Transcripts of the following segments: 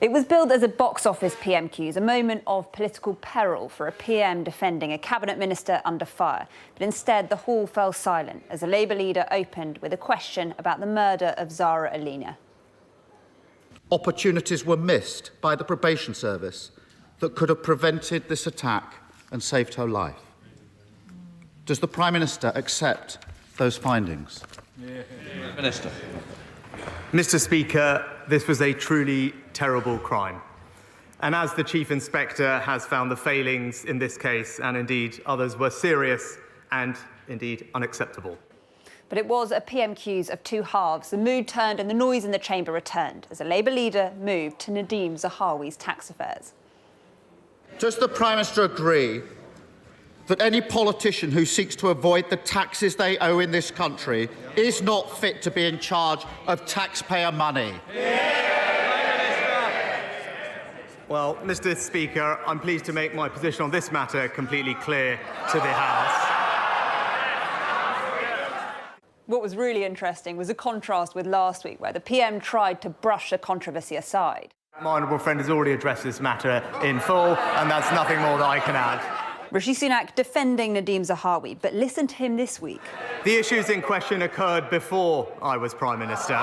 It was billed as a box office PMQs, a moment of political peril for a PM defending a cabinet minister under fire. But instead, the hall fell silent as a Labour leader opened with a question about the murder of Zara Alina. Opportunities were missed by the probation service that could have prevented this attack and saved her life. Does the Prime Minister accept those findings? Minister. Mr. Speaker, this was a truly terrible crime. And as the Chief Inspector has found, the failings in this case, and indeed others, were serious and indeed unacceptable. But it was a PMQs of two halves. The mood turned and the noise in the chamber returned as a Labour leader moved to Nadhim Zahawi's tax affairs. Does the Prime Minister agree that any politician who seeks to avoid the taxes they owe in this country is not fit to be in charge of taxpayer money? Well, Mr. Speaker, I'm pleased to make my position on this matter completely clear to the House. What was really interesting was a contrast with last week, where the PM tried to brush the controversy aside. My honourable friend has already addressed this matter in full, and that's nothing more that I can add. Rishi Sunak defending Nadhim Zahawi, but listen to him this week. The issues in question occurred before I was Prime Minister.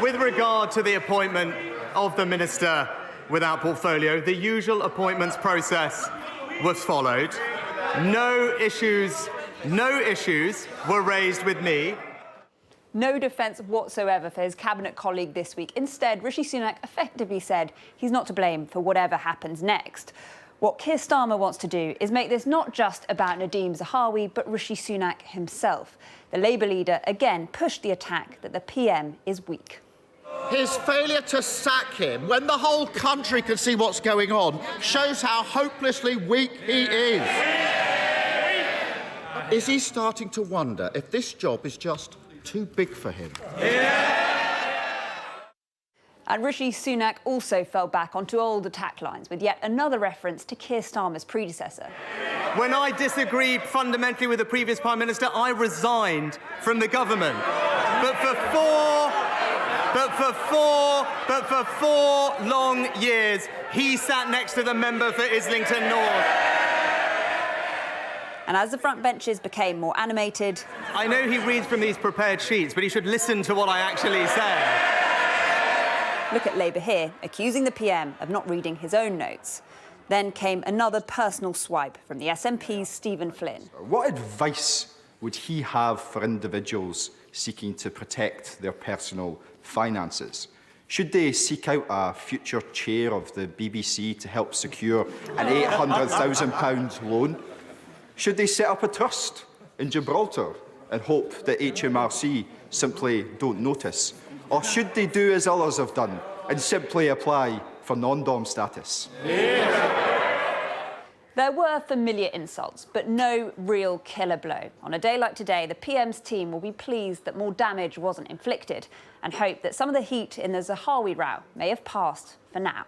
With regard to the appointment of the Minister without portfolio, the usual appointments process was followed. No issues were raised with me. No defence whatsoever for his cabinet colleague this week. Instead, Rishi Sunak effectively said he's not to blame for whatever happens next. What Keir Starmer wants to do is make this not just about Nadhim Zahawi, but Rishi Sunak himself. The Labour leader again pushed the attack that the PM is weak. His failure to sack him when the whole country can see what's going on shows how hopelessly weak he is. Is he starting to wonder if this job is just too big for him? And Rishi Sunak also fell back onto old attack lines with yet another reference to Keir Starmer's predecessor. When I disagreed fundamentally with the previous Prime Minister, I resigned from the government. But for four long years, he sat next to the member for Islington North. And as the front benches became more animated... I know he reads from these prepared sheets, but he should listen to what I actually say. Look at Labour here, accusing the PM of not reading his own notes. Then came another personal swipe from the SNP's Stephen Flynn. What advice would he have for individuals seeking to protect their personal finances? Should they seek out a future chair of the BBC to help secure an £800,000 loan? Should they set up a trust in Gibraltar and hope that HMRC simply don't notice? Or should they do as others have done and simply apply for non-dom status? There were familiar insults, but no real killer blow. On a day like today, the PM's team will be pleased that more damage wasn't inflicted and hope that some of the heat in the Zahawi row may have passed for now.